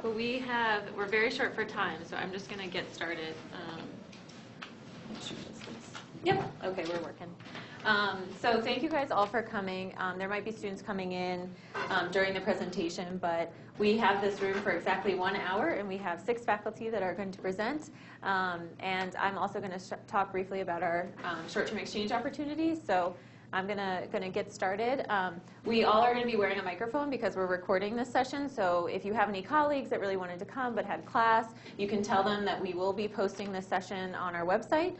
But we're very short for time, so I'm just going to get started. Yep, okay, we're working. So thank you guys all for coming. There might be students coming in during the presentation, but we have this room for exactly 1 hour, and we have 6 faculty that are going to present. And I'm also going to talk briefly about our short-term exchange opportunities. So I'm gonna get started. We all are going to be wearing a microphone because we're recording this session. So if you have any colleagues that really wanted to come but had class, you can tell them that we will be posting this session on our website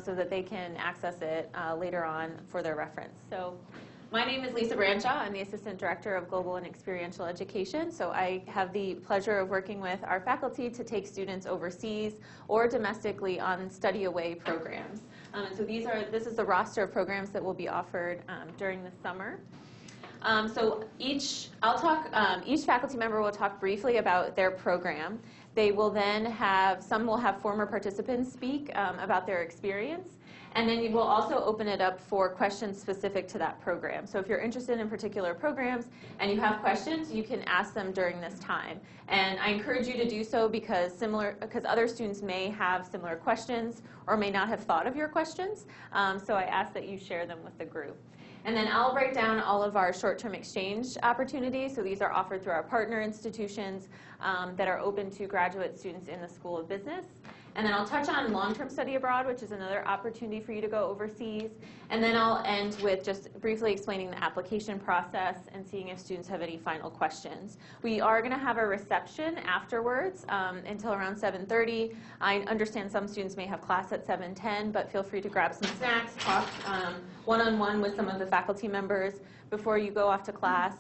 so that they can access it later on for their reference. So my name is Lisa Branshaw. I'm the Assistant Director of Global and Experiential Education. So I have the pleasure of working with our faculty to take students overseas or domestically on study away programs. And so this is the roster of programs that will be offered during the summer. So each faculty member will talk briefly about their program. They will then some will have former participants speak about their experience. And then we'll also open it up for questions specific to that program. So if you're interested in particular programs and you have questions, you can ask them during this time. And I encourage you to do so because other students may have similar questions or may not have thought of your questions. So I ask that you share them with the group. And then I'll break down all of our short-term exchange opportunities. So these are offered through our partner institutions that are open to graduate students in the School of Business. And then I'll touch on long-term study abroad, which is another opportunity for you to go overseas. And then I'll end with just briefly explaining the application process and seeing if students have any final questions. We are going to have a reception afterwards until around 7:30. I understand some students may have class at 7:10, but feel free to grab some snacks, talk one-on-one with some of the faculty members before you go off to class.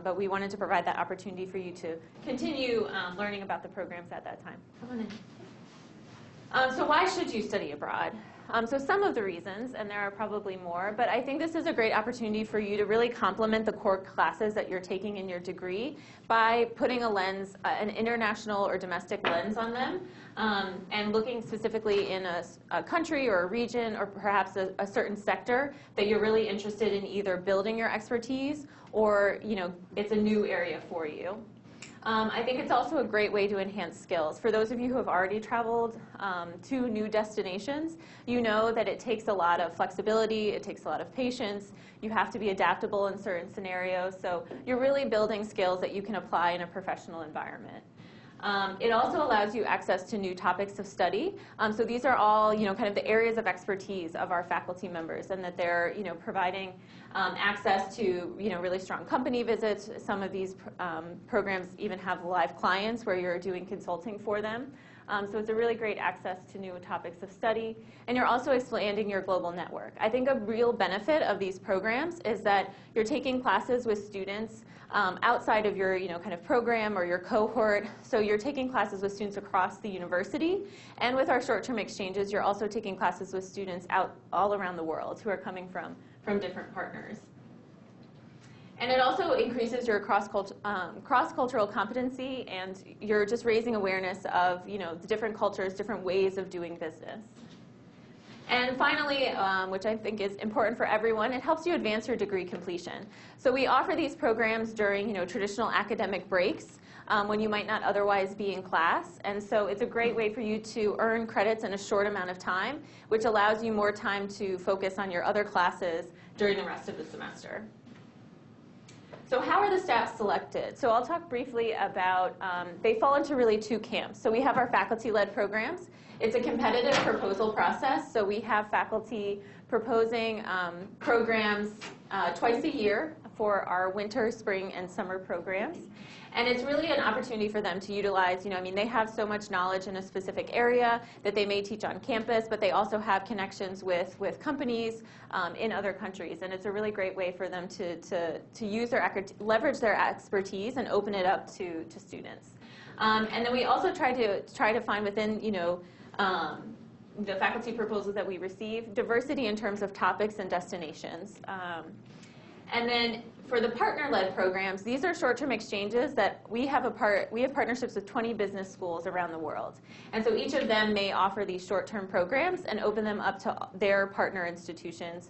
But we wanted to provide that opportunity for you to continue learning about the programs at that time. Come on in. So why should you study abroad? So some of the reasons, and there are probably more, but I think this is a great opportunity for you to really complement the core classes that you're taking in your degree by putting a lens, an international or domestic lens on them, and looking specifically in a country or a region or perhaps a certain sector that you're really interested in either building your expertise or it's a new area for you. I think it's also a great way to enhance skills. For those of you who have already traveled to new destinations, you know that it takes a lot of flexibility, it takes a lot of patience, you have to be adaptable in certain scenarios, so you're really building skills that you can apply in a professional environment. It also allows you access to new topics of study. So these are all, kind of the areas of expertise of our faculty members, and that they're, providing access to, really strong company visits. Some of these programs even have live clients where you're doing consulting for them. So it's a really great access to new topics of study. And you're also expanding your global network. I think a real benefit of these programs is that you're taking classes with students outside of your kind of program or your cohort. So you're taking classes with students across the university. And with our short-term exchanges, you're also taking classes with students all around the world who are coming from different partners. And it also increases your cross-cultural competency, and you're just raising awareness of the different cultures, different ways of doing business. And finally, which I think is important for everyone, it helps you advance your degree completion. So we offer these programs during traditional academic breaks when you might not otherwise be in class. And so it's a great way for you to earn credits in a short amount of time, which allows you more time to focus on your other classes during the rest of the semester. So how are the STAPs selected? So I'll talk briefly about, they fall into really 2 camps. So we have our faculty-led programs. It's a competitive proposal process. So we have faculty proposing programs twice a year for our winter, spring, and summer programs. And it's really an opportunity for them to utilize, they have so much knowledge in a specific area that they may teach on campus, but they also have connections with companies in other countries. And it's a really great way for them to leverage their expertise and open it up to students. And then we also try to find within, the faculty proposals that we receive, diversity in terms of topics and destinations. And then for the partner-led programs, these are short-term exchanges that we have partnerships with 20 business schools around the world. And so each of them may offer these short-term programs and open them up to their partner institutions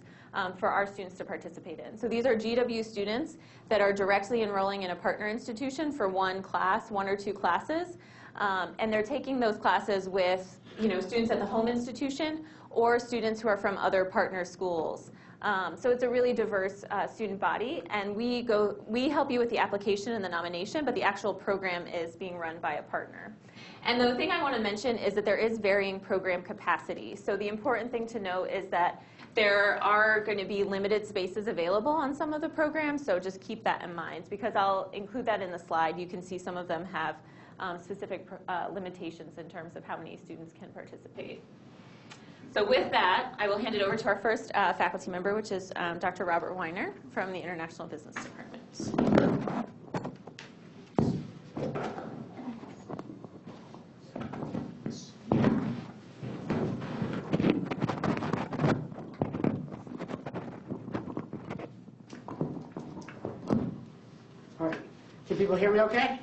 for our students to participate in. So these are GW students that are directly enrolling in a partner institution for one class, one or two classes, and they're taking those classes with students at the home institution or students who are from other partner schools. So it's a really diverse student body, and we help you with the application and the nomination, but the actual program is being run by a partner. And the thing I want to mention is that there is varying program capacity. So the important thing to note is that there are going to be limited spaces available on some of the programs, so just keep that in mind, because I'll include that in the slide. You can see some of them have specific limitations in terms of how many students can participate. So with that, I will hand it over to our first faculty member, which is Dr. Robert Weiner from the International Business Department. All right. Can people hear me okay?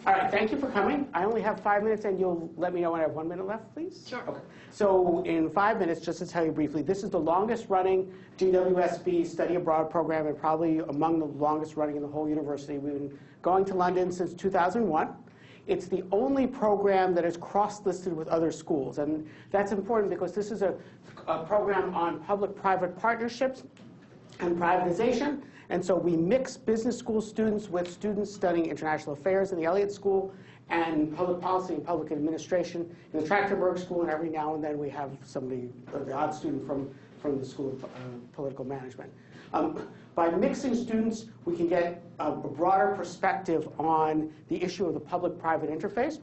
All right, thank you for coming. I only have 5 minutes, and you'll let me know when I have 1 minute left, please? Sure. Okay. So in 5 minutes, just to tell you briefly, this is the longest running GWSB study abroad program, and probably among the longest running in the whole university. We've been going to London since 2001. It's the only program that is cross-listed with other schools, and that's important because this is a program on public-private partnerships and privatization. And so we mix business school students with students studying international affairs in the Elliott School and public policy and public administration in the Trachtenberg School, and every now and then we have somebody, the odd student from the School of Political Management. By mixing students, we can get a broader perspective on the issue of the public-private interface.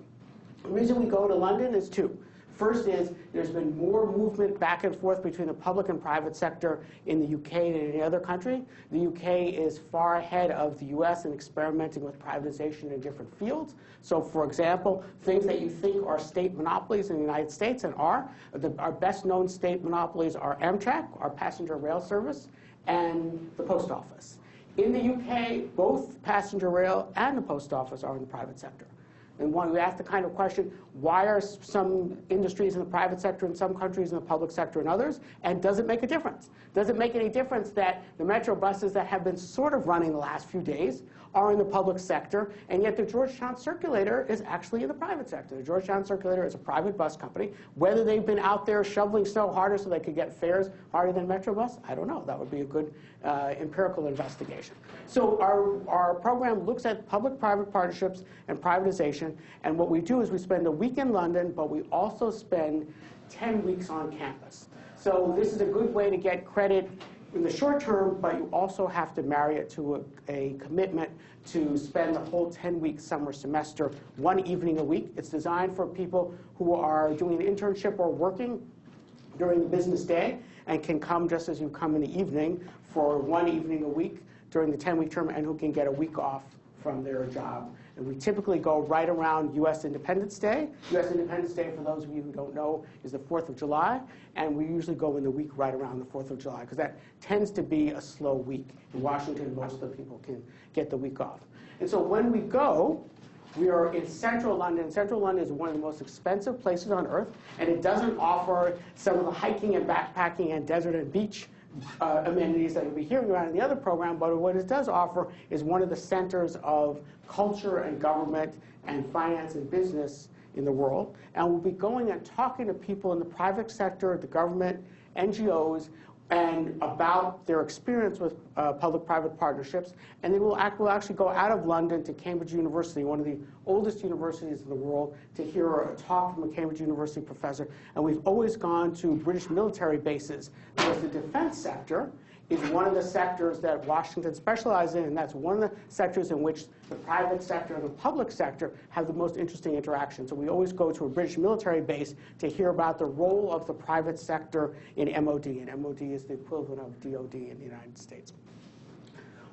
The reason we go to London is two. First is there's been more movement back and forth between the public and private sector in the UK than in any other country. The UK is far ahead of the US in experimenting with privatization in different fields. So for example, things that you think are state monopolies in the United States and our best known state monopolies are Amtrak, our passenger rail service, and the post office. In the UK, both passenger rail and the post office are in the private sector. And we ask the kind of question, why are some industries in the private sector in some countries in the public sector in others? And does it make a difference? Does it make any difference that the metro buses that have been sort of running the last few days are in the public sector, and yet the Georgetown Circulator is actually in the private sector? The Georgetown Circulator is a private bus company. Whether they've been out there shoveling snow harder so they could get fares harder than metro bus, I don't know. That would be a good empirical investigation. So our program looks at public-private partnerships and privatization, and what we do is we spend a week in London, but we also spend 10 weeks on campus. So this is a good way to get credit in the short term, but you also have to marry it to a commitment to spend the whole 10-week summer semester, one evening a week. It's designed for people who are doing an internship or working during the business day and can come just as you come in the evening for one evening a week during the 10-week term, and who can get a week off from their job. And we typically go right around U.S. Independence Day. U.S. Independence Day, for those of you who don't know, is the 4th of July. And we usually go in the week right around the 4th of July, because that tends to be a slow week. In Washington, most of the people can get the week off. And so when we go, we are in central London. Central London is one of the most expensive places on earth, and it doesn't offer some of the hiking and backpacking and desert and beach amenities that you'll be hearing about in the other program, but what it does offer is one of the centers of culture and government and finance and business in the world. And we'll be going and talking to people in the private sector, the government, NGOs, and about their experience with public-private partnerships. And then we'll actually go out of London to Cambridge University, one of the oldest universities in the world, to hear a talk from a Cambridge University professor. And we've always gone to British military bases, because the defense sector is one of the sectors that Washington specializes in, and that's one of the sectors in which the private sector and the public sector have the most interesting interaction. So we always go to a British military base to hear about the role of the private sector in MOD, and MOD is the equivalent of DOD in the United States.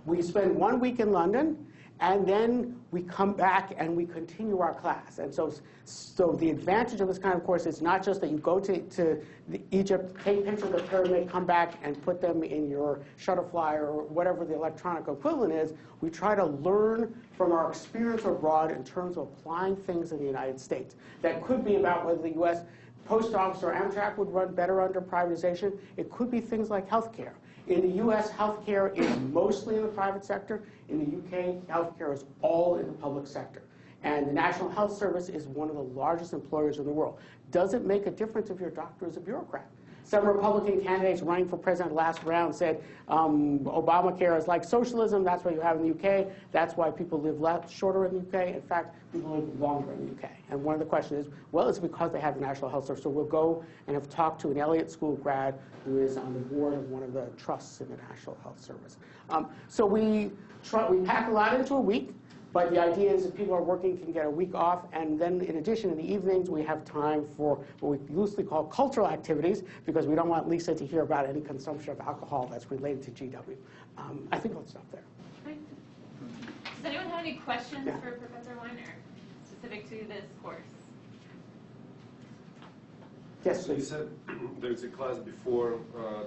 We spend 1 week in London, and then we come back and we continue our class. And so the advantage of this kind of course is not just that you go to Egypt, take pictures of the pyramid, come back and put them in your Shutterfly or whatever the electronic equivalent is. We try to learn from our experience abroad in terms of applying things in the United States. That could be about whether the U.S. Post office or Amtrak would run better under privatization. It could be things like healthcare. In the US, healthcare is mostly in the private sector. In the UK, healthcare is all in the public sector. And the National Health Service is one of the largest employers in the world. Does it make a difference if your doctor is a bureaucrat? Some Republican candidates running for president last round said Obamacare is like socialism. That's what you have in the UK. That's why people live shorter in the UK. In fact, people live longer in the UK. And one of the questions is, well, it's because they have the National Health Service. So we'll go and have talked to an Elliott School grad who is on the board of one of the trusts in the National Health Service. So we pack a lot into a week. But the idea is if people are working, can get a week off. And then in addition, in the evenings, we have time for what we loosely call cultural activities, because we don't want Lisa to hear about any consumption of alcohol that's related to GW. I think I'll stop there. Great. Does anyone have any questions Yeah. for Professor Weiner specific to this course? Yes, So you please. said there's a class before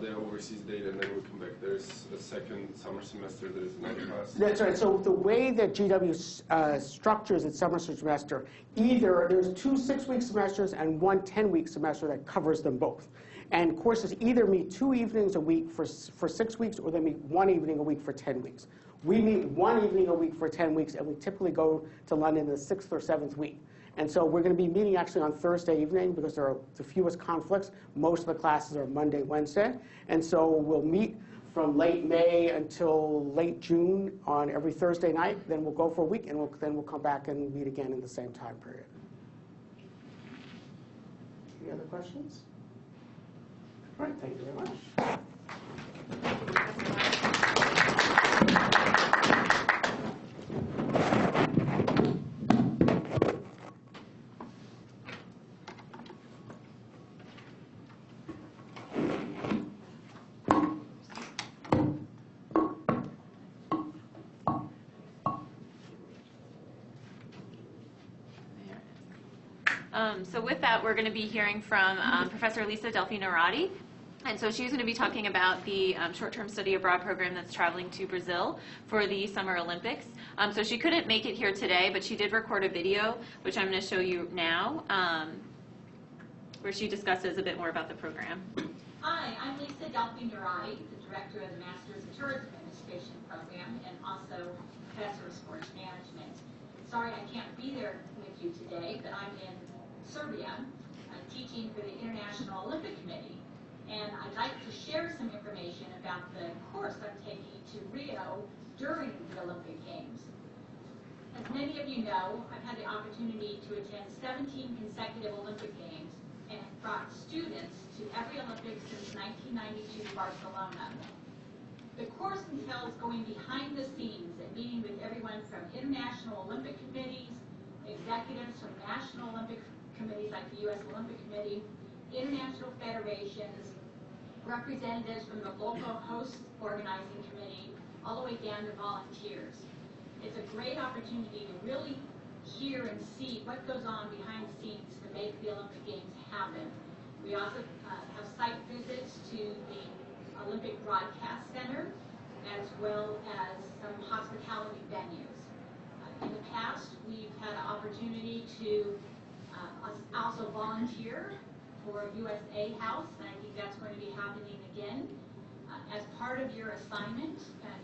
the overseas data, and then we come back. There's a second summer semester. There's another class. That's right. So the way that GW structures its summer semester, either there's 2 6-week semesters and 1 10-week semester that covers them both. And courses either meet 2 evenings a week for 6 weeks, or they meet 1 evening a week for 10 weeks. We meet 1 evening a week for 10 weeks, and we typically go to London the 6th or 7th week. And so we're going to be meeting actually on Thursday evening because there are the fewest conflicts. Most of the classes are Monday, Wednesday. And so we'll meet from late May until late June on every Thursday night. Then we'll go for a week, and then we'll come back and meet again in the same time period. Any other questions? All right, thank you very much. So with that, we're going to be hearing from Professor Lisa Delphi-Narati. And so she's going to be talking about the short-term study abroad program that's traveling to Brazil for the Summer Olympics. So she couldn't make it here today, but she did record a video, which I'm going to show you now, where she discusses a bit more about the program. Hi, I'm Lisa Delphi-Narati, the Director of the Masters of Tourism Administration program and also Professor of Sports Management. Sorry I can't be there with you today, but I'm in Serbia. I'm teaching for the International Olympic Committee, and I'd like to share some information about the course I'm taking to Rio during the Olympic Games. As many of you know, I've had the opportunity to attend 17 consecutive Olympic Games and have brought students to every Olympics since 1992 Barcelona. The course entails going behind the scenes and meeting with everyone from international Olympic committees, executives from national Olympic committees like the U.S. Olympic Committee, international federations, representatives from the local host organizing committee, all the way down to volunteers. It's a great opportunity to really hear and see what goes on behind the scenes to make the Olympic Games happen. We also have site visits to the Olympic Broadcast Center, as well as some hospitality venues. In the past, we've had an opportunity to also volunteer for USA House, and I think that's going to be happening again. As part of your assignment,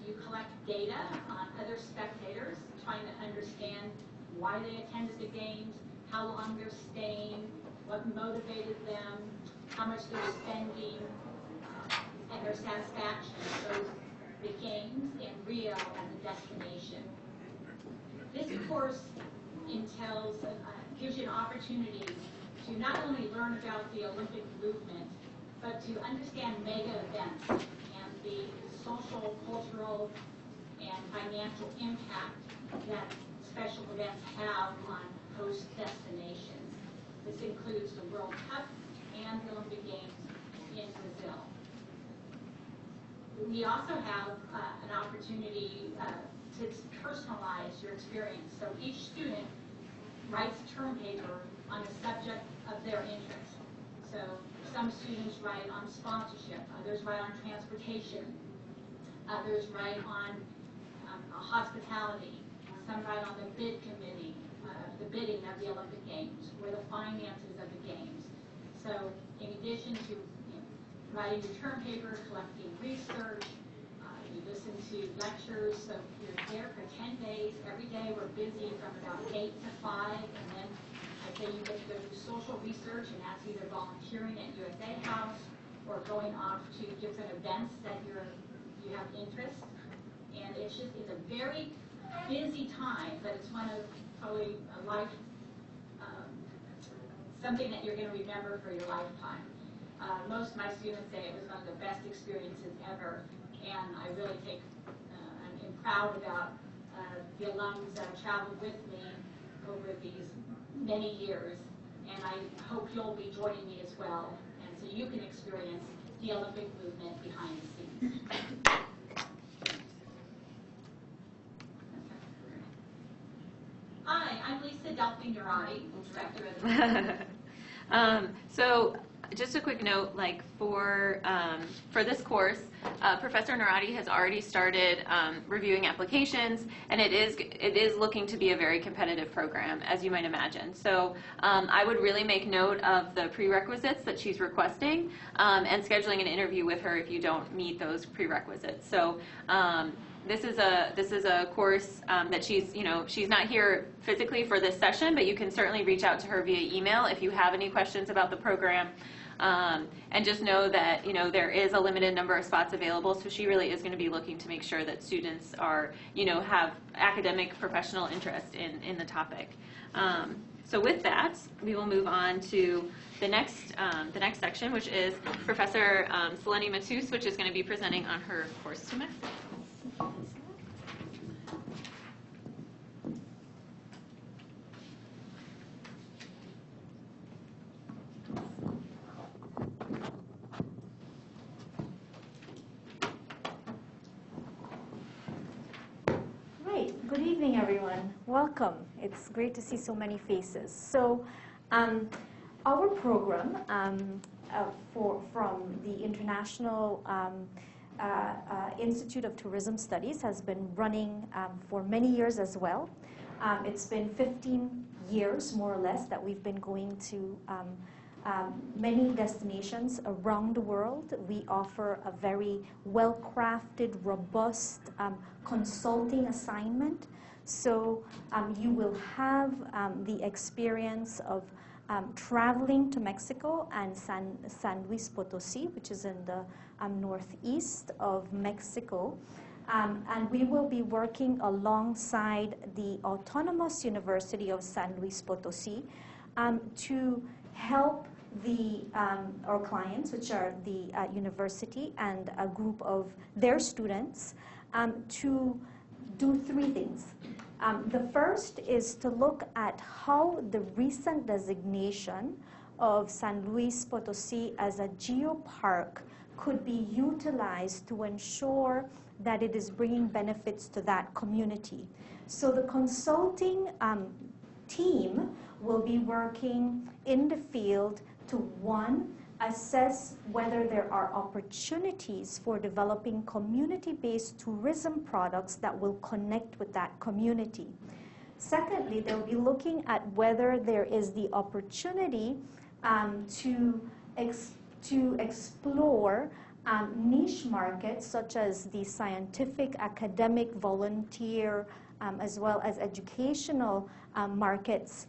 you collect data on other spectators, trying to understand why they attended the games, how long they're staying, what motivated them, how much they're spending, and their satisfaction with the games in Rio as a destination. This course gives you an opportunity to not only learn about the Olympic movement, but to understand mega events and the social, cultural, and financial impact that special events have on host destinations. This includes the World Cup and the Olympic Games in Brazil. We also have an opportunity to personalize your experience. So each student writes a term paper on a subject of their interest. So some students write on sponsorship, others write on transportation, others write on hospitality, some write on the bid committee, the bidding of the Olympic Games, or the finances of the Games. so in addition to writing your term paper, collecting research, you listen to lectures, so you're there for 10 days. Every day we're busy from about 8 to 5, and then I say you get to go do social research, and that's either volunteering at USA House or going off to different events that you have interest. And it's a very busy time, but it's one of probably a life, something that you're going to remember for your lifetime. Most of my students say it was one of the best experiences ever, and I really I'm proud about the alums that have traveled with me over these many years, and I hope you'll be joining me as well, and so you can experience the Olympic movement behind the scenes. Hi, I'm Lisa Delphi-Nerati, Director of the So just a quick note, like for this course, Professor Nerati has already started reviewing applications, and it is looking to be a very competitive program, as you might imagine. So I would really make note of the prerequisites that she's requesting, and scheduling an interview with her if you don't meet those prerequisites. So this is a course that she's not here physically for this session, but you can certainly reach out to her via email if you have any questions about the program. And just know that there is a limited number of spots available, so she really is going to be looking to make sure that students are have academic professional interest in the topic. So with that, we will move on to the next section, which is Professor Selene Matus, which is going to be presenting on her course to Mexico. Good evening, everyone. Welcome. It's great to see so many faces. So our program from the International Institute of Tourism Studies has been running for many years as well. It's been 15 years, more or less, that we've been going to many destinations around the world. We offer a very well-crafted, robust consulting assignment. So you will have the experience of traveling to Mexico and San Luis Potosí, which is in the northeast of Mexico. And we will be working alongside the Autonomous University of San Luis Potosí to help our clients, which are the university and a group of their students, to do three things. The first is to look at how the recent designation of San Luis Potosí as a geopark could be utilized to ensure that it is bringing benefits to that community. So the consulting team will be working in the field to, one, assess whether there are opportunities for developing community-based tourism products that will connect with that community. Secondly, they'll be looking at whether there is the opportunity to explore niche markets such as the scientific, academic, volunteer, as well as educational markets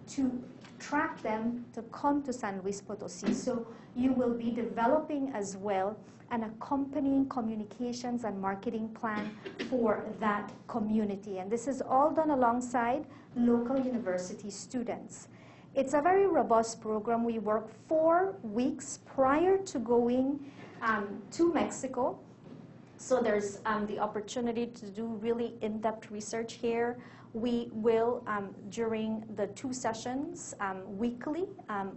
to attract them to come to San Luis Potosí. So you will be developing as well an accompanying communications and marketing plan for that community. And this is all done alongside local university students. It's a very robust program. We work 4 weeks prior to going to Mexico. So there's the opportunity to do really in-depth research here. We will, during the 2 sessions weekly,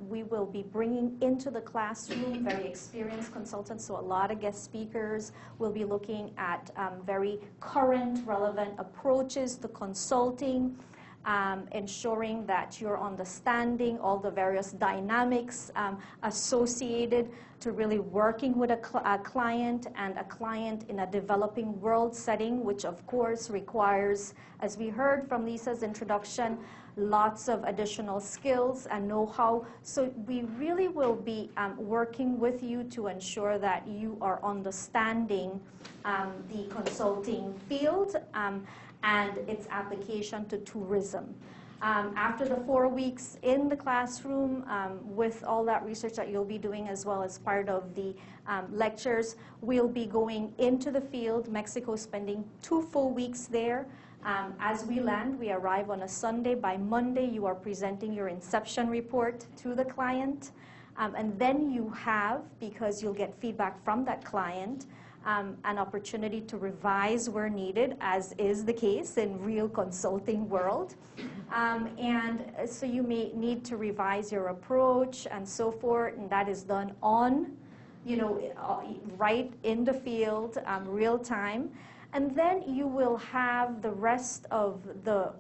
we will be bringing into the classroom very experienced consultants, so a lot of guest speakers. We'll be looking at very current, relevant approaches to consulting, ensuring that you're understanding all the various dynamics associated to really working with a client, and a client in a developing world setting, which of course requires, as we heard from Lisa's introduction, lots of additional skills and know-how. So we really will be working with you to ensure that you are understanding the consulting field and its application to tourism. After the 4 weeks in the classroom, with all that research that you'll be doing as well as part of the lectures, we'll be going into the field, Mexico, spending 2 full weeks there. As we land, we arrive on a Sunday. By Monday, you are presenting your inception report to the client. And then you have, because you'll get feedback from that client, an opportunity to revise where needed, as is the case in real consulting world. And so you may need to revise your approach and so forth, and that is done on, right in the field, real time. And then you will have the rest of the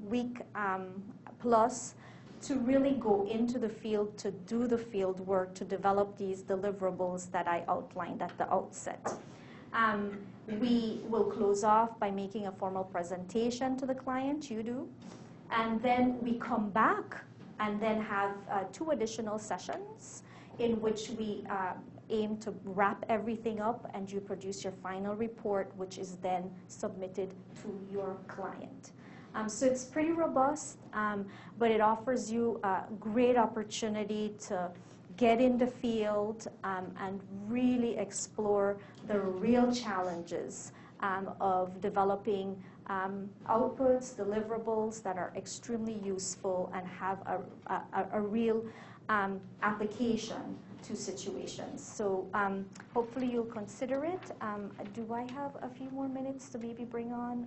week plus to really go into the field, to do the field work, to develop these deliverables that I outlined at the outset. We will close off by making a formal presentation to the client, you do, and then we come back and then have 2 additional sessions in which we aim to wrap everything up, and you produce your final report, which is then submitted to your client. So it's pretty robust, but it offers you a great opportunity to get in the field and really explore the real challenges of developing outputs, deliverables that are extremely useful and have a real application to situations. So hopefully you'll consider it. Do I have a few more minutes to maybe bring on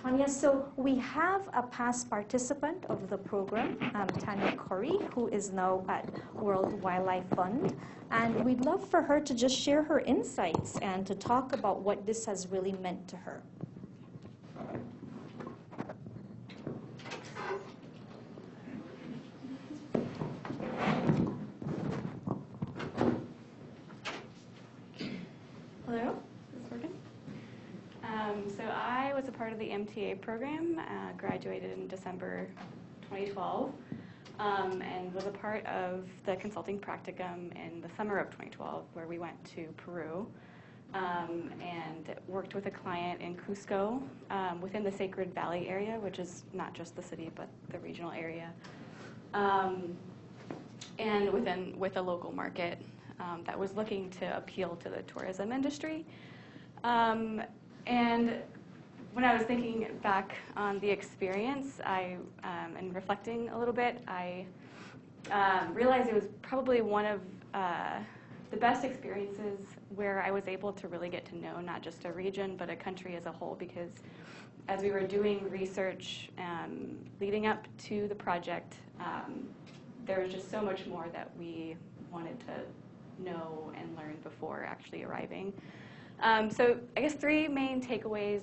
Tanya? So we have a past participant of the program, Tanya Curry, who is now at World Wildlife Fund. And we'd love for her to just share her insights and to talk about what this has really meant to her. Hello, is this working? So I was a part of the MTA program, graduated in December 2012, and was a part of the consulting practicum in the summer of 2012, where we went to Peru and worked with a client in Cusco within the Sacred Valley area, which is not just the city, but the regional area, and with a local market that was looking to appeal to the tourism industry. And when I was thinking back on the experience, and reflecting a little bit, I realized it was probably one of the best experiences where I was able to really get to know not just a region, but a country as a whole, because as we were doing research leading up to the project, there was just so much more that we wanted to know and learn before actually arriving. So I guess 3 main takeaways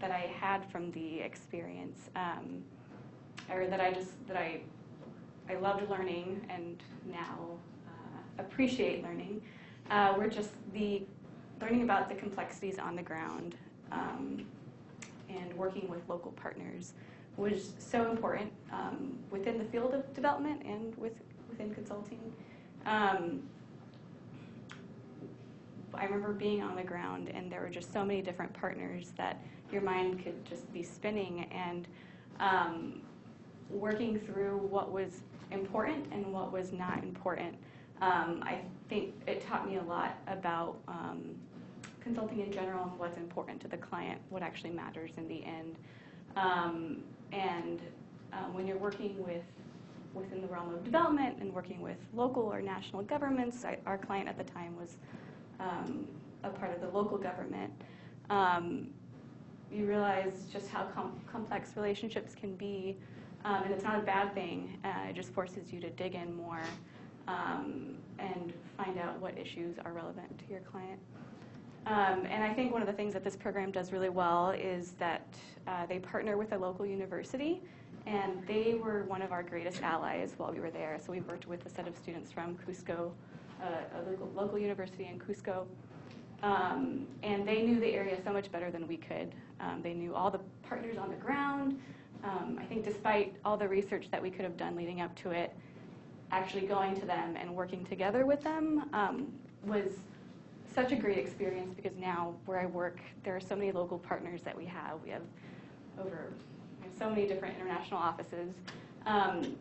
that I had from the experience, or that I loved learning and now appreciate learning, were just the learning about the complexities on the ground and working with local partners was so important within the field of development and within consulting. I remember being on the ground, and there were just so many different partners that your mind could just be spinning, and working through what was important and what was not important. I think it taught me a lot about consulting in general and what's important to the client, what actually matters in the end. When you're working within the realm of development and working with local or national governments, our client at the time was a part of the local government, you realize just how complex relationships can be, and it's not a bad thing. It just forces you to dig in more and find out what issues are relevant to your client. And I think one of the things that this program does really well is that they partner with a local university, and they were one of our greatest allies while we were there. So we worked with a set of students from Cusco a local university in Cusco. And they knew the area so much better than we could. They knew all the partners on the ground. I think despite all the research that we could have done leading up to it, actually going to them and working together with them was such a great experience, because now where I work, there are so many local partners that we have. We have so many different international offices, and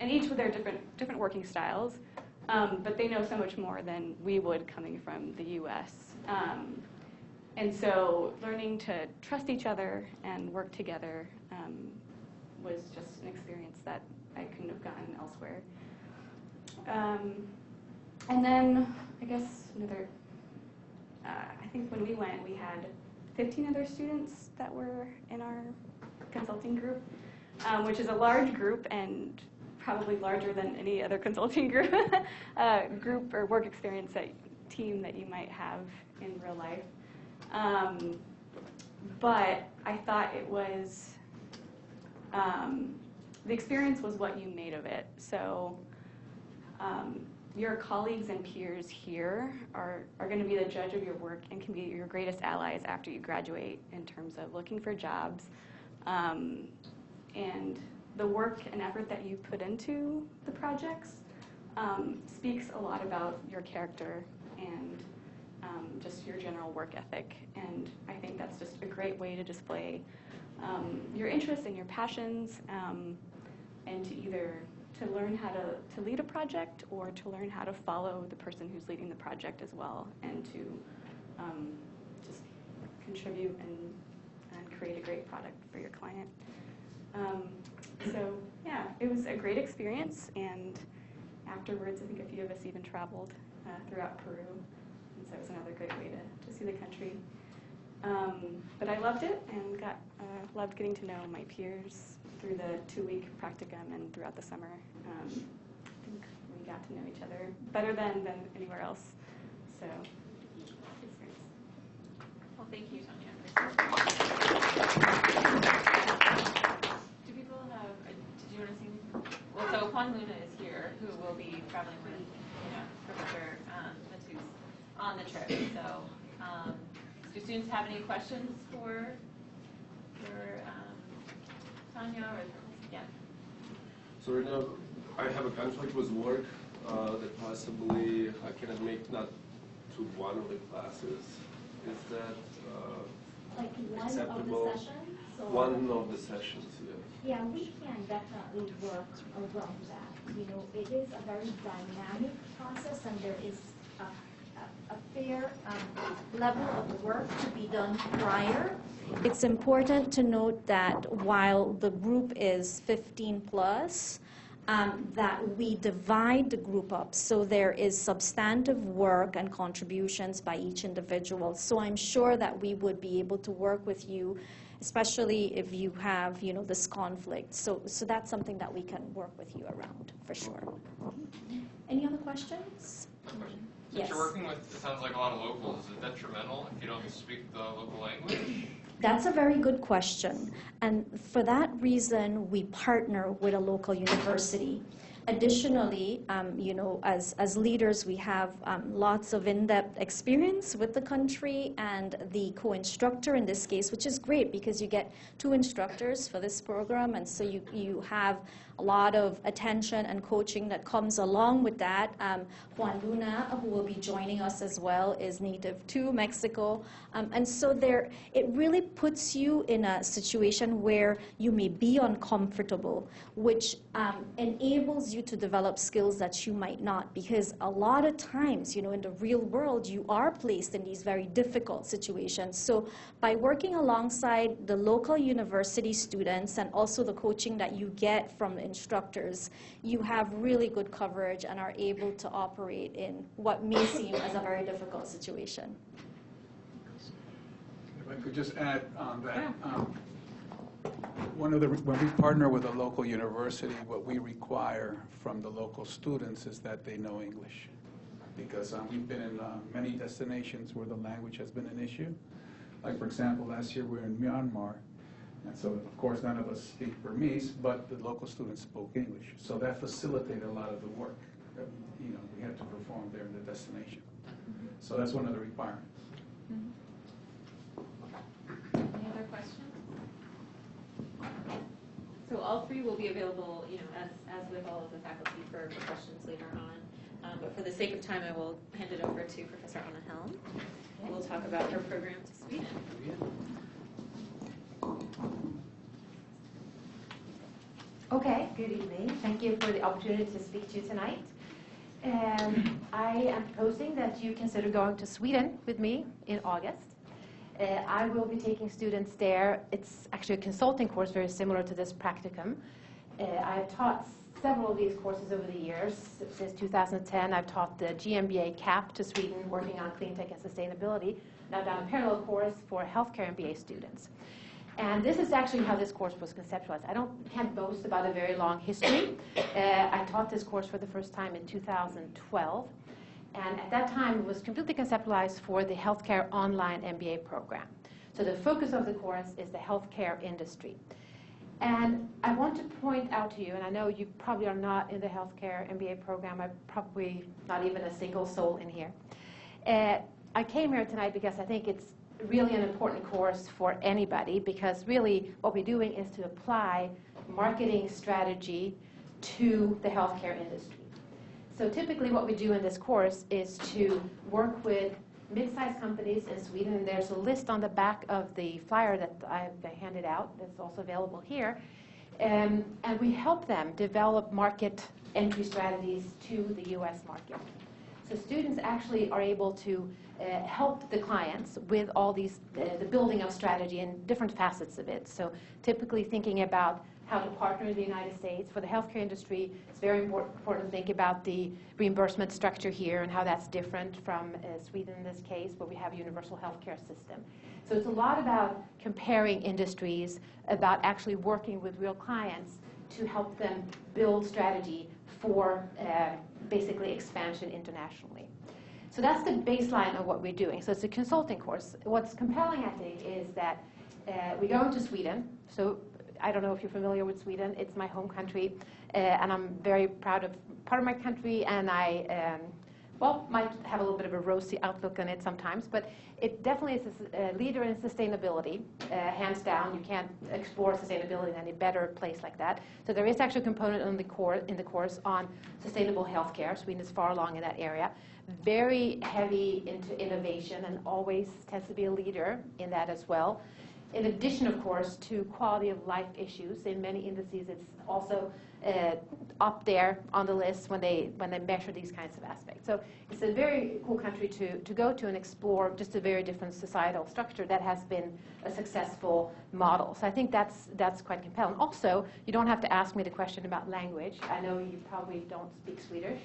each with their different working styles, but they know so much more than we would coming from the US. And so learning to trust each other and work together was just an experience that I couldn't have gotten elsewhere. And then I guess I think when we went, we had 15 other students that were in our consulting group, which is a large group and probably larger than any other consulting group, group or work experience team that you might have in real life. But I thought it was, the experience was what you made of it. So your colleagues and peers here are going to be the judge of your work and can be your greatest allies after you graduate in terms of looking for jobs. And the work and effort that you put into the projects speaks a lot about your character and just your general work ethic. And I think that's just a great way to display your interests and your passions, and to either to learn how to lead a project or to learn how to follow the person who's leading the project as well, and to just contribute and create a great product for your client. So yeah, it was a great experience, and afterwards I think a few of us even traveled throughout Peru, and so it was another great way to see the country. But I loved it, and loved getting to know my peers through the 2-week practicum and throughout the summer. I think we got to know each other better than anywhere else. So, experience. Well, thank you, Tanya. Do people have, did you want to say anything? Well, so Juan Luna is here, who will be traveling with Professor Matus on the trip. So, do students have any questions for Tanya? Or, yeah. So right now, I have a conflict with work that possibly I cannot make not to one of the classes. Is that like one acceptable? of the sessions? Or? One of the sessions, yeah. Yeah, we can definitely work around that. You know, it is a very dynamic process, and there is a fair level of work to be done prior. It's important to note that while the group is 15 plus, that we divide the group up, so there is substantive work and contributions by each individual. So I'm sure that we would be able to work with you, especially if you have, this conflict. So that's something that we can work with you around, for sure. Any other questions? Since you're working with, it sounds like a lot of locals, is it detrimental if you don't speak the local language? That's a very good question. And for that reason, we partner with a local university. Additionally, as leaders, we have lots of in-depth experience with the country and the co-instructor in this case, which is great because you get 2 instructors for this program, and so you have a lot of attention and coaching that comes along with that. Juan Luna, who will be joining us as well, is native to Mexico. And so it really puts you in a situation where you may be uncomfortable, which enables you to develop skills that you might not. Because a lot of times, in the real world, you are placed in these very difficult situations. So by working alongside the local university students and also the coaching that you get from instructors, you have really good coverage and are able to operate in what may seem as a very difficult situation. If I could just add on that, when we partner with a local university, what we require from the local students is that they know English, because we've been in many destinations where the language has been an issue. Like, for example, last year we were in Myanmar. And so, of course, none of us speak Burmese, but the local students spoke English. So that facilitated a lot of the work. we have to perform there in the destination. So that's one of the requirements. Any other questions? So all three will be available, as with all of the faculty for questions later on. But for the sake of time, I will hand it over to Professor Anna Helm. We'll talk about her program to Sweden. Okay, good evening. Thank you for the opportunity to speak to you tonight. I am proposing that you consider going to Sweden with me in August. I will be taking students there. It's actually a consulting course very similar to this practicum. I have taught several of these courses over the years. Since 2010, I've taught the GMBA CAP to Sweden, working on clean tech and sustainability. Now I've done a parallel course for healthcare MBA students. And this is actually how this course was conceptualized. Can't boast about a very long history. I taught this course for the first time in 2012. And at that time, it was completely conceptualized for the healthcare online MBA program. So the focus of the course is the healthcare industry. And I want to point out to you, and I know you probably are not in the healthcare MBA program. I'm probably not even a single soul in here. I came here tonight because I think it's really an important course for anybody, because really what we're doing is to apply marketing strategy to the healthcare industry. So typically what we do in this course is to work with mid-sized companies in Sweden, and there's a list on the back of the flyer that I've handed out that's also available here, and we help them develop market entry strategies to the US market. So students actually are able to help the clients with all these, the building of strategy and different facets of it. So typically thinking about how to partner in the United States. For the healthcare industry, it's very important to think about the reimbursement structure here and how that's different from Sweden in this case, where we have a universal healthcare system. So it's a lot about comparing industries, about actually working with real clients to help them build strategy for basically expansion internationally. So that's the baseline of what we're doing. So it's a consulting course. What's compelling, I think, is that we go into Sweden. So I don't know if you're familiar with Sweden. It's my home country, and I'm very proud of part of my country, and I, might have a little bit of a rosy outlook on it sometimes, but it definitely is a leader in sustainability, hands down. You can't explore sustainability in any better place like that. So there is actually a component in the course on sustainable healthcare. Sweden is far along in that area. Very heavy into innovation and always tends to be a leader in that as well. In addition, of course, to quality of life issues, in many indices, it's also up there on the list when they measure these kinds of aspects. So it's a very cool country to go to and explore just a very different societal structure that has been a successful model. So I think that's quite compelling. Also, you don't have to ask me the question about language. I know you probably don't speak Swedish.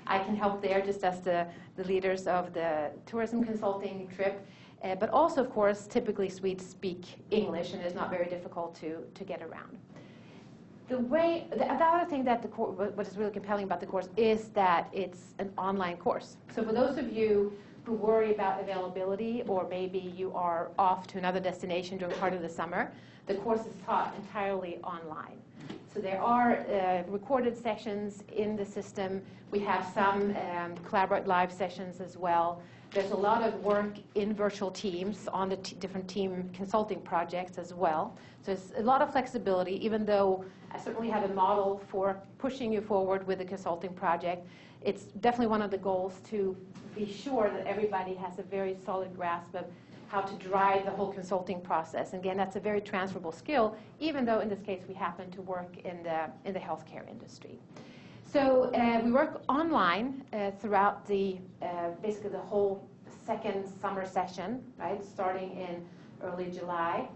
I can help there just as the leaders of the tourism consulting trip. But also, of course, typically Swedes speak English, and it's not very difficult to get around. The other thing that what is really compelling about the course is that it's an online course. So for those of you who worry about availability, or maybe you are off to another destination during part of the summer, the course is taught entirely online. So there are recorded sessions in the system. We have some collaborate live sessions as well. There's a lot of work in virtual teams on the different team consulting projects as well. So it's a lot of flexibility, even though I certainly have a model for pushing you forward with a consulting project. It's definitely one of the goals to be sure that everybody has a very solid grasp of how to drive the whole consulting process. And again, that's a very transferable skill, even though in this case we happen to work in the healthcare industry. So we work online throughout basically the whole second summer session, right, starting in early July.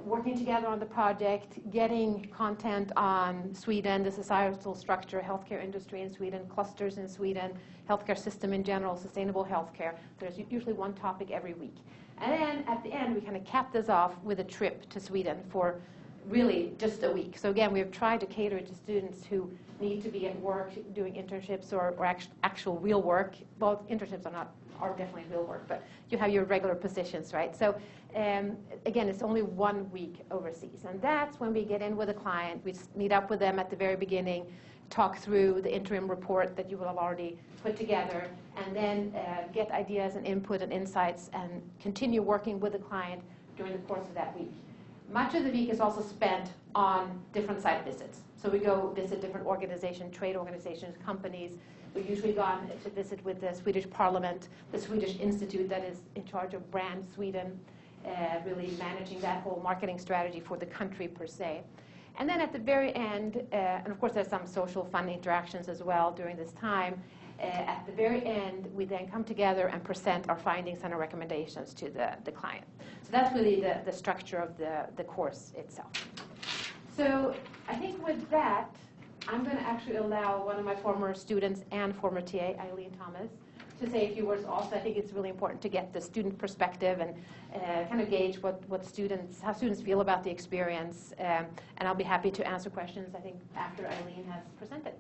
Working together on the project, getting content on Sweden, the societal structure, healthcare industry in Sweden, clusters in Sweden, healthcare system in general, sustainable healthcare. There's usually one topic every week. And then at the end, we kind of cap this off with a trip to Sweden for really just a week. So again, we've tried to cater to students who need to be at work doing internships or actual real work. Both internships are definitely real work, but you have your regular positions, right? So again, it's only 1 week overseas. And that's when we get in with a client. We meet up with them at the very beginning, talk through the interim report that you will have already put together, and then get ideas and input and insights and continue working with the client during the course of that week. Much of the week is also spent on different site visits. So we go visit different organizations, trade organizations, companies. We've usually gone to visit with the Swedish Parliament, the Swedish Institute that is in charge of Brand Sweden, really managing that whole marketing strategy for the country per se. And then at the very end, and of course there's some social fun interactions as well during this time, at the very end, we then come together and present our findings and our recommendations to the client. So that's really the structure of the course itself. So I think with that, I'm going to actually allow one of my former students and former TA, Eileen Thomas, to say a few words also. I think it's really important to get the student perspective and kind of gauge how students feel about the experience. And I'll be happy to answer questions, I think, after Eileen has presented.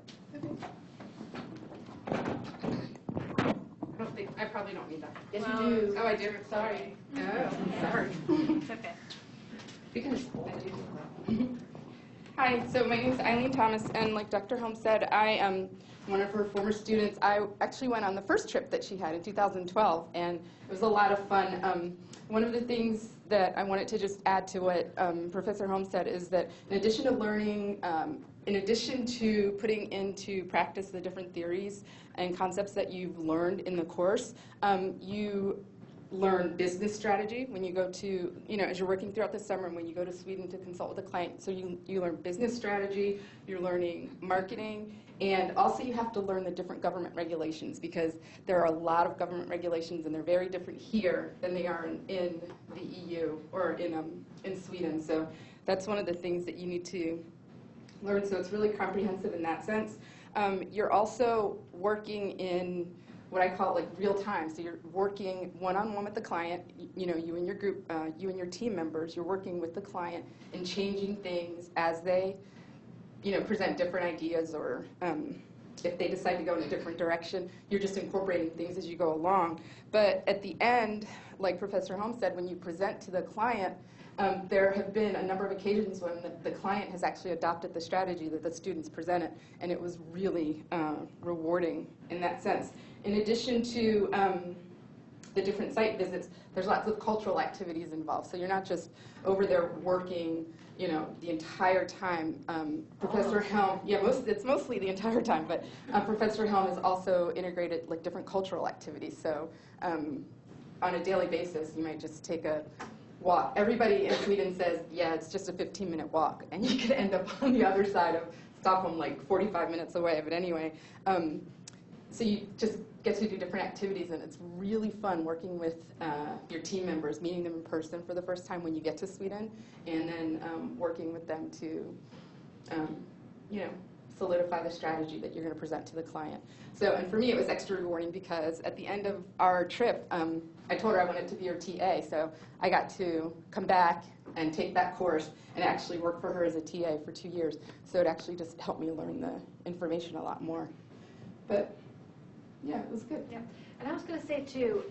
I probably don't need that. Yes, you do. Oh, I do? Sorry. Oh, sorry. It's okay. You can just hold it. Hi, so my name is Eileen Thomas, and like Dr. Holmes said, I am one of her former students. I actually went on the first trip that she had in 2012, and it was a lot of fun. One of the things that I wanted to just add to what Professor Holmes said is that in addition to learning, in addition to putting into practice the different theories and concepts that you've learned in the course, you learn business strategy when you go to, as you're working throughout the summer and when you go to Sweden to consult with a client. So you learn business strategy, you're learning marketing, and also you have to learn the different government regulations, because there are a lot of government regulations and they're very different here than they are in the EU or in Sweden. So that's one of the things that you need to learn. So it's really comprehensive in that sense. You're also working in what I call like real time. So you're working one-on-one with the client, you and your group, you and your team members, you're working with the client and changing things as they, present different ideas, or if they decide to go in a different direction, you're just incorporating things as you go along. But at the end, like Professor Holmes said, when you present to the client, there have been a number of occasions when the client has actually adopted the strategy that the students presented, and it was really rewarding in that sense. In addition to the different site visits, there's lots of cultural activities involved. So you're not just over there working, the entire time. Professor Helm, it's mostly the entire time, but Professor Helm has also integrated like different cultural activities. So on a daily basis, you might just take a walk. Everybody in Sweden says, yeah, it's just a 15-minute walk, and you could end up on the other side of Stockholm, like 45 minutes away. But anyway, so you just get to do different activities, and it's really fun working with your team members, meeting them in person for the first time when you get to Sweden, and then working with them to, solidify the strategy that you're going to present to the client. So, and for me, it was extra rewarding because at the end of our trip, I told her I wanted to be her TA, so I got to come back and take that course and actually work for her as a TA for 2 years. So it actually just helped me learn the information a lot more. But yeah, it was good. Yeah. And I was going to say, too,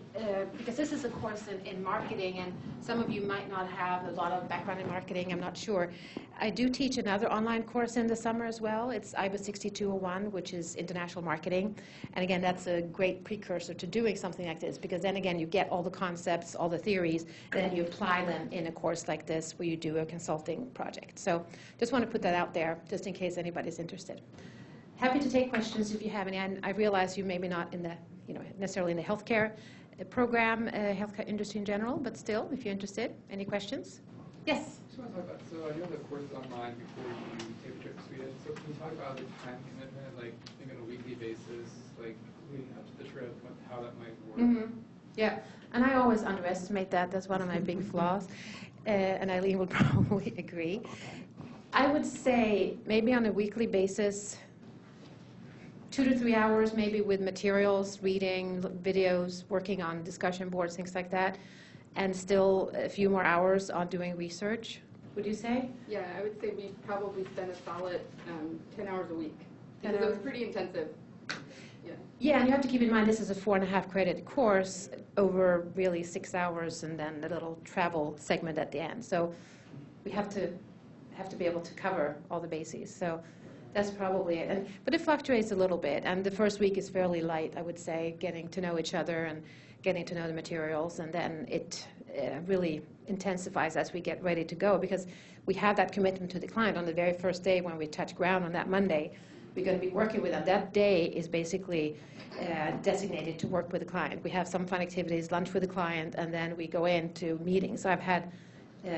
because this is a course in marketing, and some of you might not have a lot of background in marketing, I'm not sure. I do teach another online course in the summer as well. It's IBA 6201, which is international marketing. And again, that's a great precursor to doing something like this, because then again, you get all the concepts, all the theories, and then you apply them in a course like this where you do a consulting project. So just want to put that out there, just in case anybody's interested. Happy to take questions if you have any. And I realize you maybe not in the, necessarily in the healthcare program, healthcare industry in general, but still, if you're interested, any questions? Yes. I just want to talk about, so you have the course online before you take a trip to Sweden. So can you talk about the time commitment, like maybe on a weekly basis, like leading up to the trip, how that might work? Mm-hmm. Yeah, and I always underestimate that. That's one of my big flaws, and Eileen would probably agree. I would say maybe on a weekly basis, 2 to 3 hours maybe with materials, reading, videos, working on discussion boards, things like that, and still a few more hours on doing research, would you say? Yeah, I would say we probably spend a solid 10 hours a week. Because it was pretty intensive. Yeah, and you have to keep in mind this is a 4.5 credit course over really 6 hours, and then a little travel segment at the end. So we have to be able to cover all the bases. So That's probably it. But it fluctuates a little bit, and the first week is fairly light, I would say, getting to know each other and getting to know the materials, and then it really intensifies as we get ready to go, because we have that commitment to the client on the very first day when we touch ground on that Monday. We're going to be working with them. That day is basically designated to work with the client. We have some fun activities, lunch with the client, and then we go into meetings. So I've had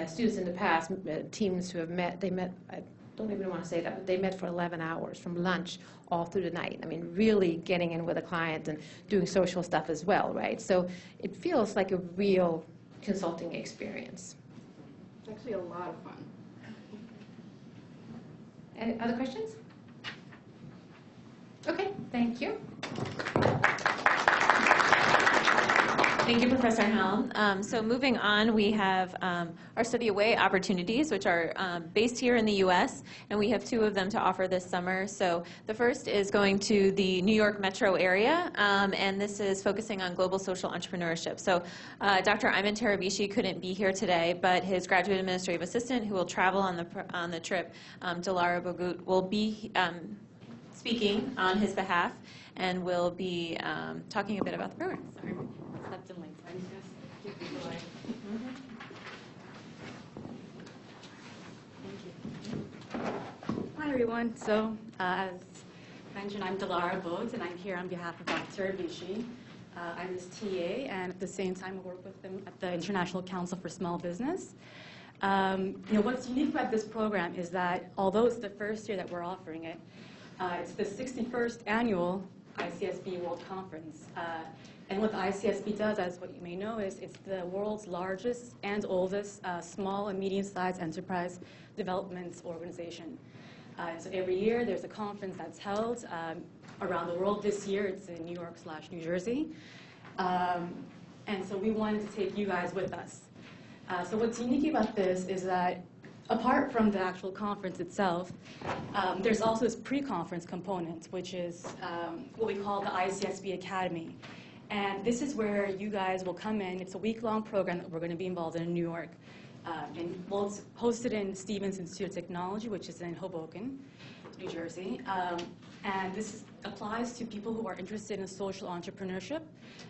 students in the past, teams who have met, I don't even want to say that, but they met for 11 hours from lunch all through the night. I mean, really getting in with a client and doing social stuff as well, right? So it feels like a real consulting experience. It's actually a lot of fun. Any other questions? Okay, thank you. Thank you, Professor Helm. So moving on, we have our study away opportunities, which are based here in the U.S., and we have 2 of them to offer this summer. So the first is going to the New York metro area, and this is focusing on global social entrepreneurship. So Dr. Ayman Tarabishi couldn't be here today, but his graduate administrative assistant, who will travel on the trip, Dilara Bogut, will be speaking on his behalf, and will be talking a bit about the program. Sorry. Hi everyone. So as mentioned, I'm Dilara Bogut, and I'm here on behalf of Dr. Tarabishi. I'm his TA, and at the same time I work with him at the International Council for Small Business. What's unique about this program is that although it's the first year that we're offering it, it's the 61st annual ICSB World Conference. And what the ICSB does, as what you may know, is it's the world's largest and oldest small and medium-sized enterprise development organization. So every year there's a conference that's held around the world. This year it's in New York/New Jersey. And so we wanted to take you guys with us. So what's unique about this is that apart from the actual conference itself, there's also this pre-conference component, which is what we call the ICSB Academy. And this is where you guys will come in. It's a week-long program that we're going to be involved in New York. And well, it's hosted in Stevens Institute of Technology, which is in Hoboken, New Jersey. And this applies to people who are interested in social entrepreneurship,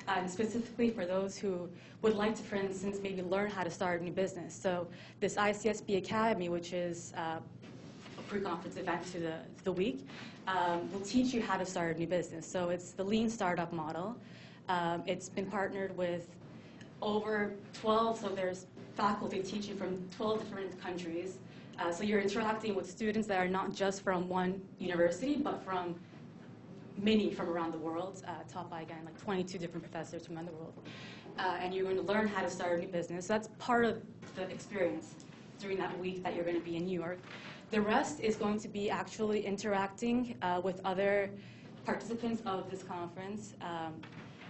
and specifically for those who would like to, for instance, maybe learn how to start a new business. So this ICSB Academy, which is a pre-conference event to the week, will teach you how to start a new business. So it's the lean startup model. It's been partnered with over 12, so there's faculty teaching from 12 different countries. So you're interacting with students that are not just from one university, but from many from around the world, taught by, again, like 22 different professors from around the world. And you're going to learn how to start a new business. So that's part of the experience during that week that you're going to be in New York. The rest is going to be actually interacting with other participants of this conference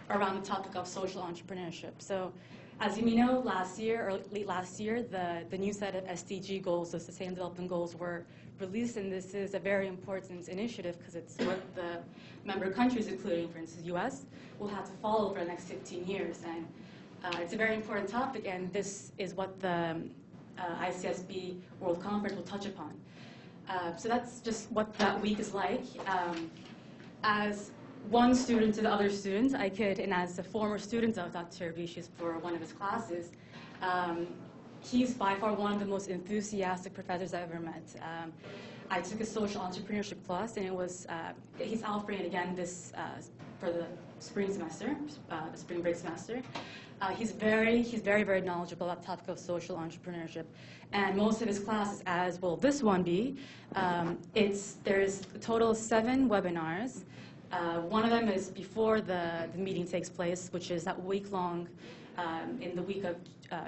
around the topic of social entrepreneurship. So as you may know, last year, or late last year, the new set of SDG goals, the Sustainable Development Goals, were released, and this is a very important initiative because it's what the member countries, including, for instance, the U.S., will have to follow for the next 15 years. And it's a very important topic, and this is what the ICSB World Conference will touch upon. So that's just what that week is like. As one student to the other students, I could, and as a former student of Dr. Tarabishi for one of his classes, he's by far one of the most enthusiastic professors I've ever met. I took a social entrepreneurship class, and it was, he's offering it again this, for the spring semester, the spring break semester. He's very, very knowledgeable about the topic of social entrepreneurship. And most of his classes, as will this one be, there's a total of 7 webinars. One of them is before the meeting takes place, which is that week-long, in the week of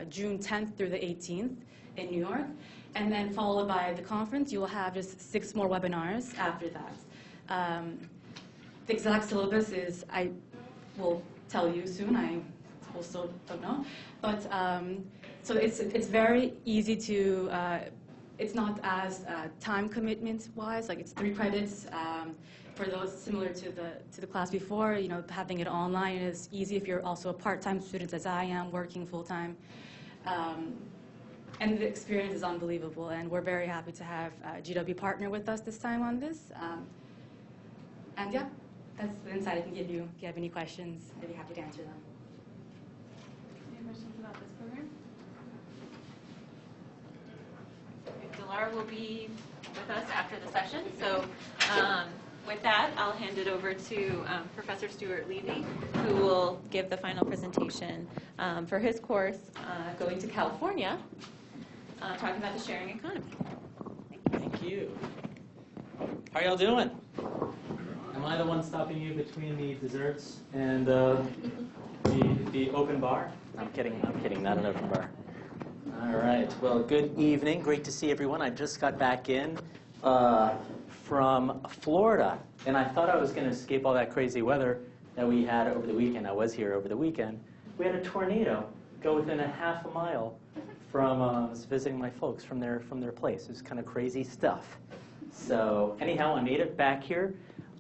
June 10th through the 18th in New York. And then followed by the conference, you will have just 6 more webinars after that. The exact syllabus is, I will tell you soon, I also don't know. But so it's very easy to, it's not as time commitment-wise, like it's 3 credits. For those similar to the class before, having it online is easy if you're also a part-time student, as I am, working full-time. And the experience is unbelievable, and we're very happy to have GW partner with us this time on this. And yeah, that's the insight I can give you. If you have any questions, I'd be happy to answer them. Any questions about this program? Dilara will be with us after the session. So with that, I'll hand it over to Professor Stuart Levy, who will give the final presentation for his course, Going to California, talking about the sharing economy. Thank you. How y'all doing? Am I the one stopping you between the desserts and the open bar? I'm kidding, not an open bar. All right, well, good evening. Great to see everyone. I just got back in from Florida, and I thought I was going to escape all that crazy weather that we had over the weekend. I was here over the weekend. We had a tornado go within a half a mile from, I was visiting my folks from their place. It was kind of crazy stuff. So anyhow, I made it back here,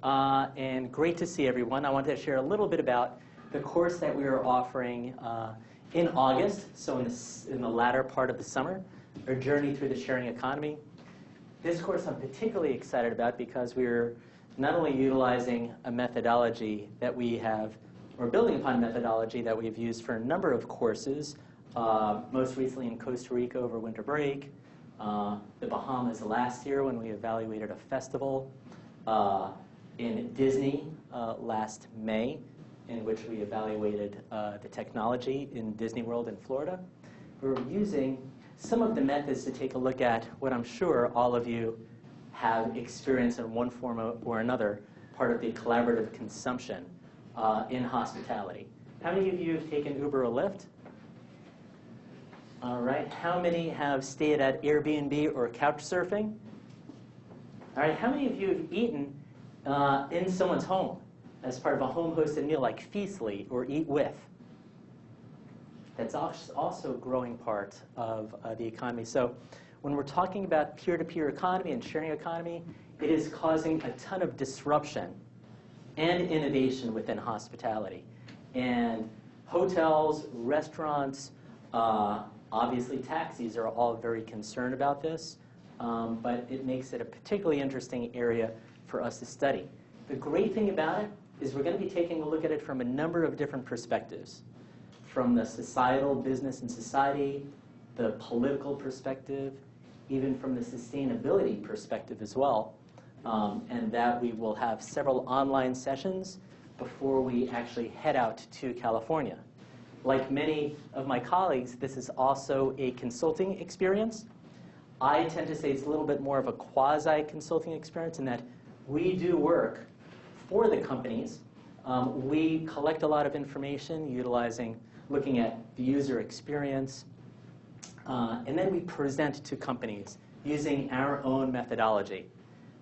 and great to see everyone. I wanted to share a little bit about the course that we are offering in August, so in the latter part of the summer, our journey through the sharing economy. This course I'm particularly excited about because we're not only utilizing a methodology that we have, or building upon a methodology that we've used for a number of courses, most recently in Costa Rica over winter break, the Bahamas last year when we evaluated a festival, in Disney last May, in which we evaluated the technology in Disney World in Florida. We're using some of the methods to take a look at what I'm sure all of you have experienced in one form or another, part of the collaborative consumption in hospitality. How many of you have taken Uber or Lyft? All right. How many have stayed at Airbnb or couch surfing? All right. How many of you have eaten in someone's home as part of a home-hosted meal like Feastly or Eat With? That's also a growing part of the economy. So when we're talking about peer-to-peer economy and sharing economy, it is causing a ton of disruption and innovation within hospitality. And hotels, restaurants, obviously taxis are all very concerned about this, but it makes it a particularly interesting area for us to study. The great thing about it is we're going to be taking a look at it from a number of different perspectives. From the societal, business and society, the political perspective, even from the sustainability perspective as well. And that we will have several online sessions before we actually head out to California. Like many of my colleagues, this is also a consulting experience. I tend to say it's a little bit more of a quasi-consulting experience in that we do work for the companies. We collect a lot of information looking at the user experience, and then we present to companies using our own methodology.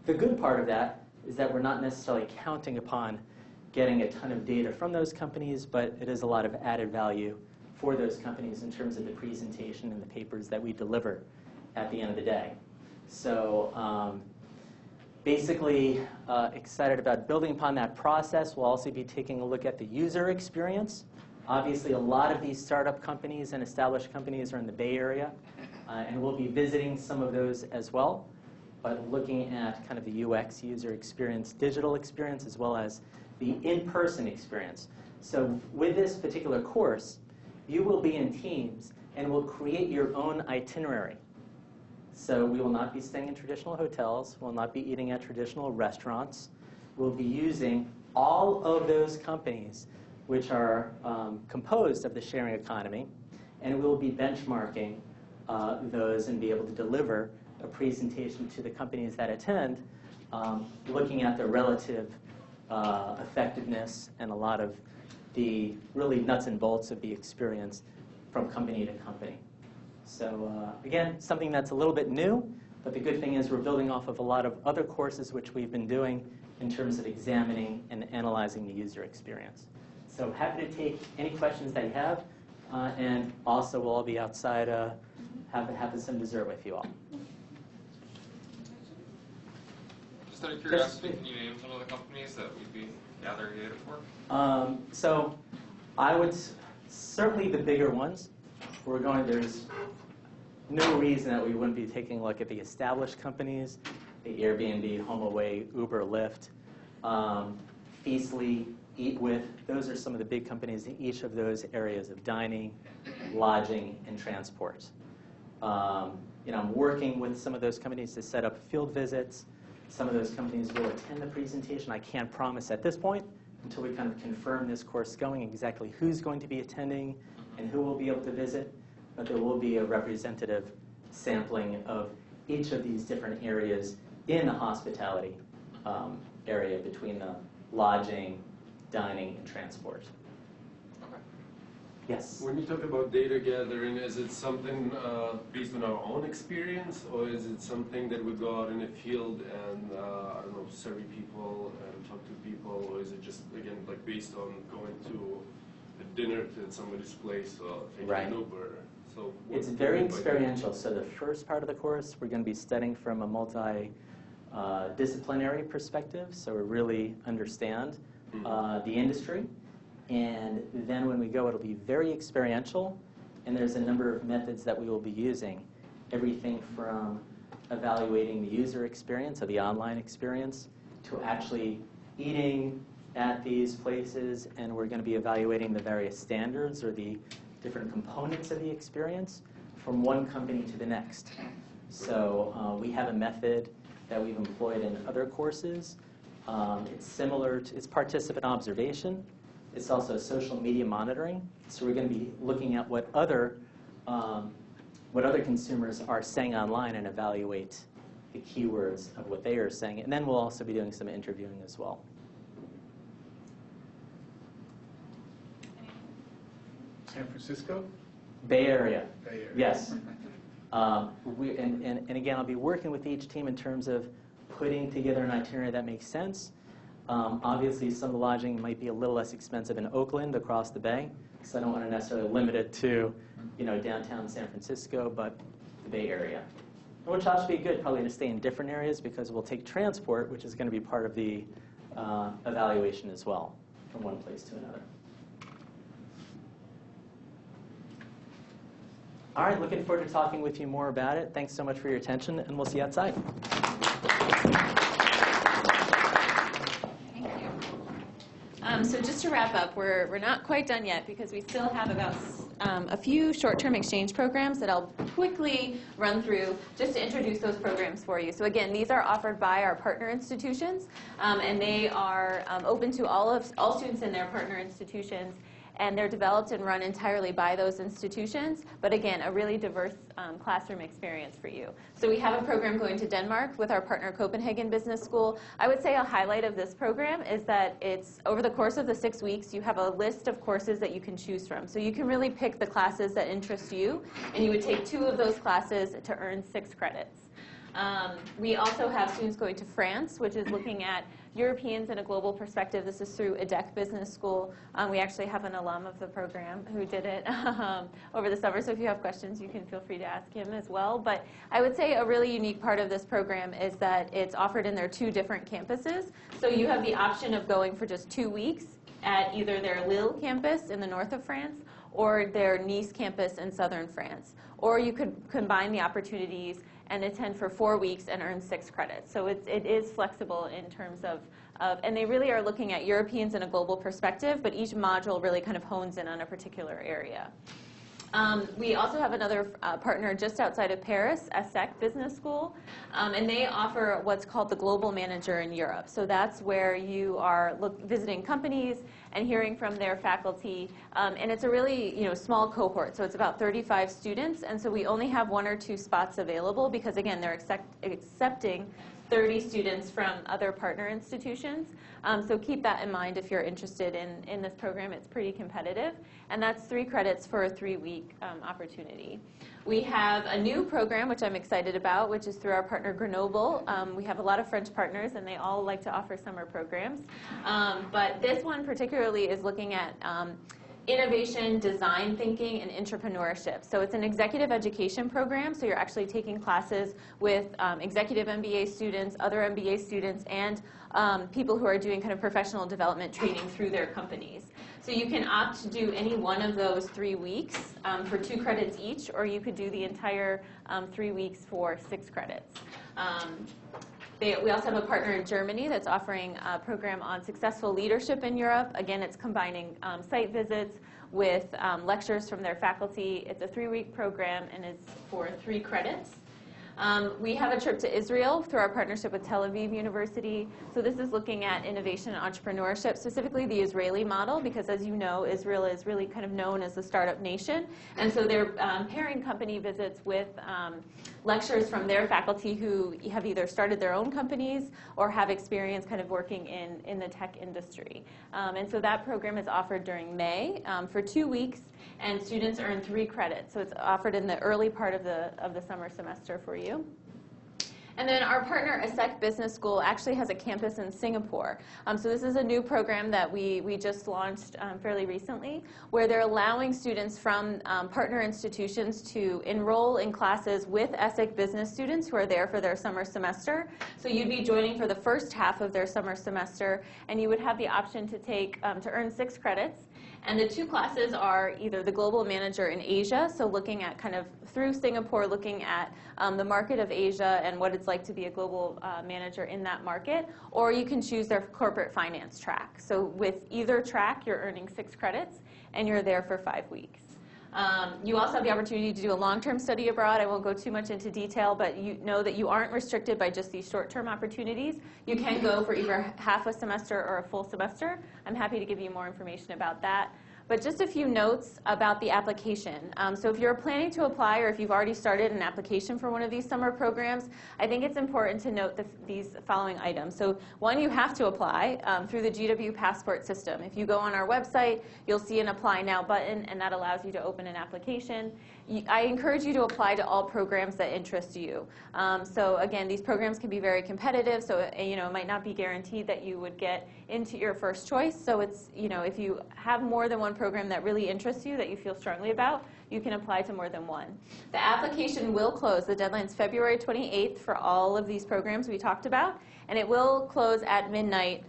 The good part of that is that we're not necessarily counting upon getting a ton of data from those companies, but it is a lot of added value for those companies in terms of the presentation and the papers that we deliver at the end of the day. So basically excited about building upon that process. We'll also be taking a look at the user experience. Obviously, a lot of these startup companies and established companies are in the Bay Area, and we'll be visiting some of those as well, but looking at kind of the UX, user experience, digital experience, as well as the in-person experience. So with this particular course, you will be in teams and will create your own itinerary. So we will not be staying in traditional hotels, we'll not be eating at traditional restaurants. We'll be using all of those companies which are composed of the sharing economy, and we'll be benchmarking those and be able to deliver a presentation to the companies that attend, looking at the relative effectiveness and a lot of the really nuts and bolts of the experience from company to company. So again, something that's a little bit new, but the good thing is we're building off of a lot of other courses which we've been doing in terms of examining and analyzing the user experience. So happy to take any questions that you have, and also we'll all be outside having some dessert with you all. Just out of curiosity, can you name some of the companies that we'd be gathering data for? So I would certainly the bigger ones. There's no reason that we wouldn't be taking a look at the established companies, the Airbnb, HomeAway, Uber, Lyft, Feastly, Eat With. Those are some of the big companies in each of those areas of dining, lodging, and transport. I'm working with some of those companies to set up field visits. Some of those companies will attend the presentation. I can't promise at this point until we kind of confirm this course going, exactly who's going to be attending and who will be able to visit. But there will be a representative sampling of each of these different areas in the hospitality area between the lodging, dining, and transport. Yes? When you talk about data gathering, is it something based on our own experience, or is it something that we go out in the field and, I don't know, survey people and talk to people, or is it just, again, like based on going to a dinner to somebody's place or taking an Uber? So it's very experiential. So the first part of the course, we're going to be studying from a multi-disciplinary perspective, so we really understand the industry. And then when we go, it'll be very experiential, and there's a number of methods that we will be using. Everything from evaluating the user experience, or the online experience, to actually eating at these places, and we're going to be evaluating the various standards or the different components of the experience from one company to the next. So we have a method that we've employed in other courses. It's similar to, it's participant observation. It's also social media monitoring. So we're going to be looking at what other consumers are saying online and evaluate the keywords of what they are saying. And then we'll also be doing some interviewing as well. San Francisco? Bay Area. Bay Area. Yes. And again, I'll be working with each team in terms of putting together an itinerary that makes sense. Obviously, some of the lodging might be a little less expensive in Oakland across the bay, so I don't want to necessarily limit it to, downtown San Francisco, but the Bay Area. Which will also be good, probably to stay in different areas, because we'll take transport, which is going to be part of the evaluation as well, from one place to another. All right, looking forward to talking with you more about it. Thanks so much for your attention, and we'll see you outside. So just to wrap up, we're not quite done yet because we still have about a few short-term exchange programs that I'll quickly run through just to introduce those programs for you. So again, these are offered by our partner institutions, and they are open to all students in their partner institutions. And they're developed and run entirely by those institutions, but again, a really diverse classroom experience for you. So we have a program going to Denmark with our partner Copenhagen Business School. I would say a highlight of this program is that it's over the course of the 6 weeks, you have a list of courses that you can choose from. So you can really pick the classes that interest you, and you would take 2 of those classes to earn 6 credits. We also have students going to France, which is looking at Europeans in a global perspective. This is through EDEC Business School. We actually have an alum of the program who did it over the summer, so if you have questions, you can feel free to ask him as well. But I would say a really unique part of this program is that it's offered in their 2 different campuses. So you have the option of going for just 2 weeks at either their Lille campus in the north of France or their Nice campus in southern France. Or you could combine the opportunities and attend for 4 weeks and earn 6 credits. So it is flexible in terms of, and they really are looking at Europeans in a global perspective, but each module really kind of hones in on a particular area. We also have another partner just outside of Paris, ESSEC Business School, and they offer what's called the Global Manager in Europe. So that's where you are visiting companies and hearing from their faculty, and it's a really small cohort. So it's about 35 students, and so we only have 1 or 2 spots available because, again, they're accepting 30 students from other partner institutions. So keep that in mind if you're interested in this program. It's pretty competitive. And that's 3 credits for a 3-week opportunity. We have a new program, which I'm excited about, which is through our partner Grenoble. We have a lot of French partners, and they all like to offer summer programs. But this one particularly is looking at innovation, design thinking, and entrepreneurship. So it's an executive education program, so you're actually taking classes with executive MBA students, other MBA students, and people who are doing kind of professional development training through their companies. So you can opt to do any one of those 3 weeks for 2 credits each, or you could do the entire 3 weeks for 6 credits. We also have a partner in Germany that's offering a program on successful leadership in Europe. Again, it's combining site visits with lectures from their faculty. It's a 3-week program and it's for 3 credits. We have a trip to Israel through our partnership with Tel Aviv University. So this is looking at innovation and entrepreneurship, specifically the Israeli model, because as you know, Israel is really kind of known as the startup nation. And so they're pairing company visits with lectures from their faculty who have either started their own companies or have experience kind of working in the tech industry. And so that program is offered during May for 2 weeks, and students earn 3 credits. So it's offered in the early part of the summer semester for you. And then our partner, ASEC Business School, actually has a campus in Singapore. So this is a new program that we just launched fairly recently, where they're allowing students from partner institutions to enroll in classes with ASEC business students who are there for their summer semester. So you'd be joining for the first half of their summer semester, and you would have the option to take to earn 6 credits. And the 2 classes are either the Global Manager in Asia, so looking at kind of through Singapore, looking at the market of Asia and what it's like to be a global manager in that market, or you can choose their corporate finance track. So with either track, you're earning 6 credits, and you're there for 5 weeks. You also have the opportunity to do a long-term study abroad. I won't go too much into detail, but you know that you aren't restricted by just these short-term opportunities. You can go for either half a semester or a full semester. I'm happy to give you more information about that. But just a few notes about the application. So if you're planning to apply or if you've already started an application for one of these summer programs, I think it's important to note these following items. So one, you have to apply through the GW Passport system. If you go on our website, you'll see an Apply Now button, and that allows you to open an application. I encourage you to apply to all programs that interest you. So again, these programs can be very competitive, so it might not be guaranteed that you would get into your first choice. So it's, if you have more than one program that really interests you, that you feel strongly about, you can apply to more than one. The application will close. The deadline's February 28th for all of these programs we talked about, and it will close at midnight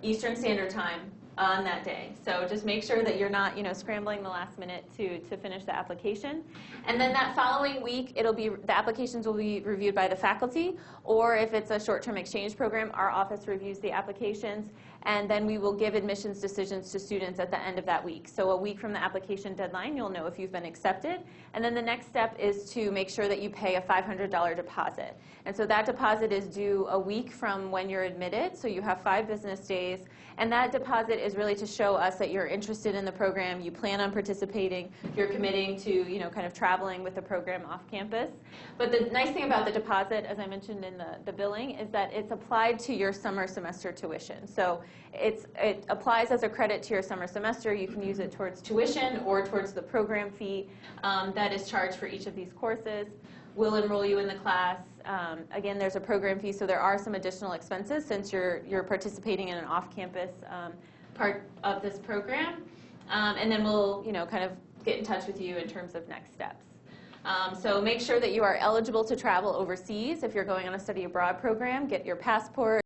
Eastern Standard Time on that day. So just make sure that you're not, scrambling the last minute to finish the application. And then that following week, the applications will be reviewed by the faculty, or if it's a short-term exchange program, our office reviews the applications, and then we will give admissions decisions to students at the end of that week. So a week from the application deadline, you'll know if you've been accepted. And then the next step is to make sure that you pay a $500 deposit. And so that deposit is due a week from when you're admitted, so you have 5 business days. And that deposit is really to show us that you're interested in the program, you plan on participating, you're committing to, kind of traveling with the program off campus. But the nice thing about the deposit, as I mentioned in the billing, is that it's applied to your summer semester tuition. So it applies as a credit to your summer semester. You can use it towards tuition or towards the program fee that is charged for each of these courses. We'll enroll you in the class. Again, there's a program fee, so there are some additional expenses since you're participating in an off-campus part of this program. And then we'll, kind of get in touch with you in terms of next steps. So make sure that you are eligible to travel overseas. If you're going on a study abroad program, get your passport.